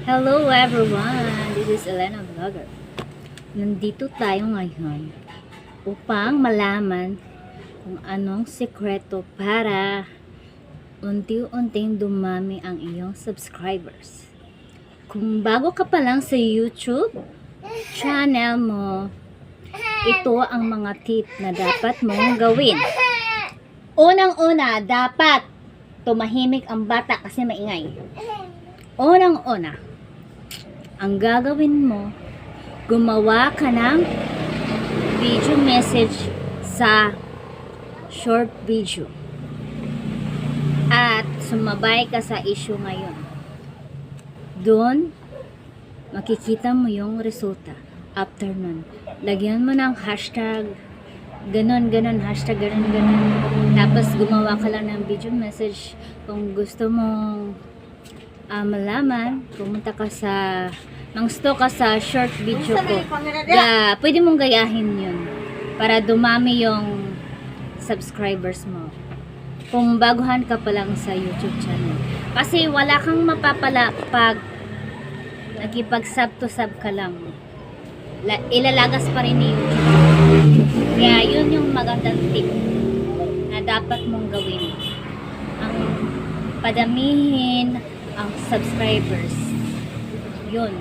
Hello everyone! This is Elena Vlogger. Nandito tayo ngayon upang malaman kung anong sekreto para unti-unting dumami ang iyong subscribers. Kung bago ka pa lang sa YouTube channel mo, ito ang mga tip na dapat mong gawin. Unang-una, dapat tumahimik ang bata kasi maingay. Unang-una, ang gagawin mo, gumawa ka ng video message sa short video at sumabay ka sa issue ngayon. Doon makikita mo yung resulta. After nun, lagyan mo ng hashtag ganon, hashtag ganon. Tapos gumawa ka lang ng video message. Kung gusto mong malaman, pumunta ka sa mangsto ka sa short video ko. Pwede mong gayahin yun para dumami yung subscribers mo. Kung baguhan ka pa lang sa YouTube channel. Kasi wala kang mapapala pag nakipag-sub to sub ka lang. Ilalagas pa rin ni YouTube. Kaya yun yung magandang tip na dapat mong gawin. Ang padamihin ang subscribers. Yun.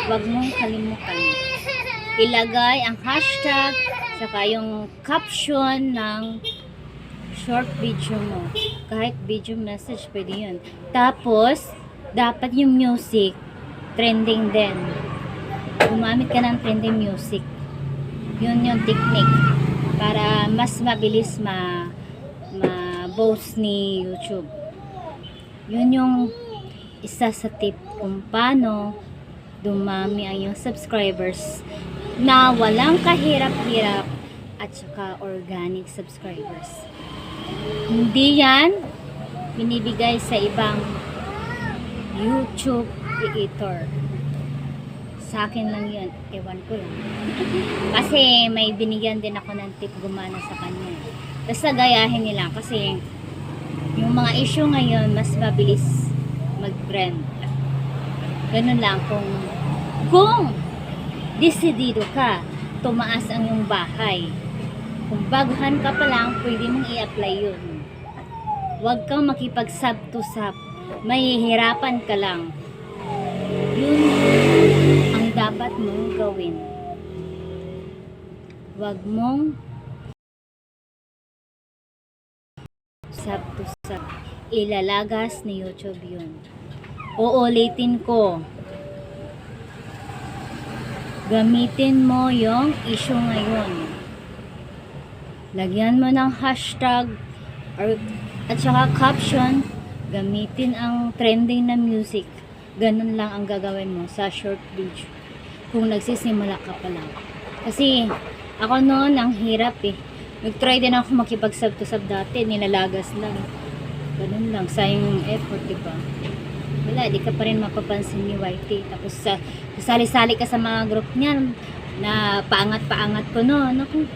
Huwag mong kalimutan. Ilagay ang hashtag saka yung caption ng short video mo. Kahit video message, pwede yun. Tapos, dapat yung music trending din. Gumamit ka ng trending music. Yun yung technique para mas mabilis ma-boast ni YouTube. Yun yung isa sa tip kung paano dumami ang iyong subscribers na walang kahirap-hirap at saka organic subscribers. Hindi yan binibigay sa ibang YouTube creator. Sa akin lang yun. Ewan ko lang. Kasi may binigyan din ako ng tip gumana sa kanya. Basta gayahin nila kasi yung mga issue ngayon mas mabilis mag-trend. Ganun lang kung desidido ka, tumaas ang iyong bahay. Kung baguhan ka pa lang, pwede mong i-apply yun. Huwag kang makipag-sub to sub. Mahihirapan ka lang. Yun ang dapat mong gawin. Huwag mong sub to sub. Ilalagas ni YouTube yun. Uulitin ko. Gamitin mo yung issue ngayon. Lagyan mo ng hashtag at saka caption. Gamitin ang trending na music. Ganun lang ang gagawin mo sa short video. Kung nagsisimula ka pa lang. Kasi ako noon ang hirap eh. Nag-try din ako makipag-sub to sub dati. Nilalagas lang. Ganun lang. Sayang yung effort, diba? Wala, di ka pa rin mapapansin ni YT. Tapos sasali-sali ka sa mga group niyan na paangat-paangat ko noon. Naku,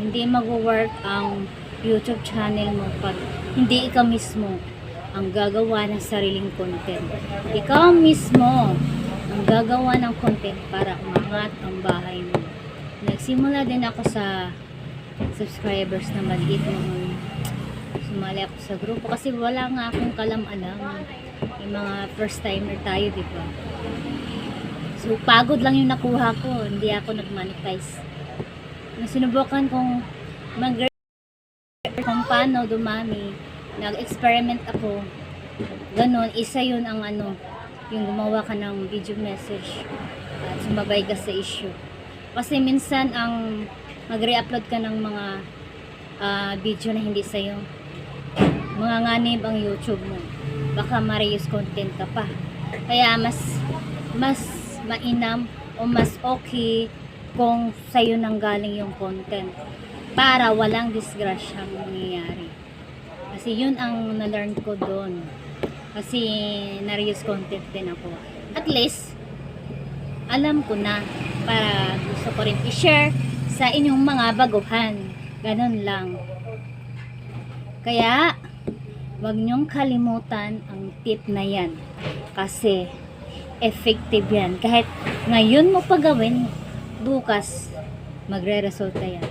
hindi mag-work ang YouTube channel mo pag hindi ikaw mismo ang gagawa ng sariling content. Ikaw mismo ang gagawa ng content para umangat ang bahay mo. Nagsimula din ako sa subscribers na maliit noon. Sumali ako sa grupo kasi wala nga akong kalam-alam. Yung mga first timer tayo, diba? So, pagod lang yung nakuha ko. Hindi ako nag-monetize. Sinubukan kong kung paano dumami. Nag-experiment ako. Ganon, isa yun ang yung gumawa ka ng video message at sumabay ka sa issue. Kasi minsan ang mag-re-upload ka ng mga video na hindi sa'yo. Mga nganib ang YouTube mo. Baka ma-reuse content ka pa. Kaya mas mainam o mas okay kung sa'yo nang galing yung content para walang disgrasyang mangyayari. Kasi yun ang na-learn ko doon. Kasi na-reuse content din ako. At least alam ko na para gusto ko rin i-share sa inyong mga baguhan. Ganon lang. Kaya Huwag niyong kalimutan ang tip na yan. Kasi, effective yan. Kahit ngayon mo pa gawin, bukas, magre-resulta yan.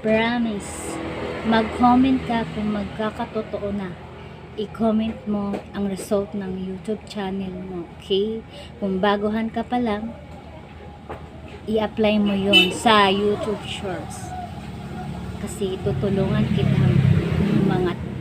Promise. Mag-comment ka kung magkakatotoo na. I-comment mo ang result ng YouTube channel mo. Okay? Kung baguhan ka pa lang, i-apply mo yon sa YouTube Shorts. Kasi tutulungan kita umangat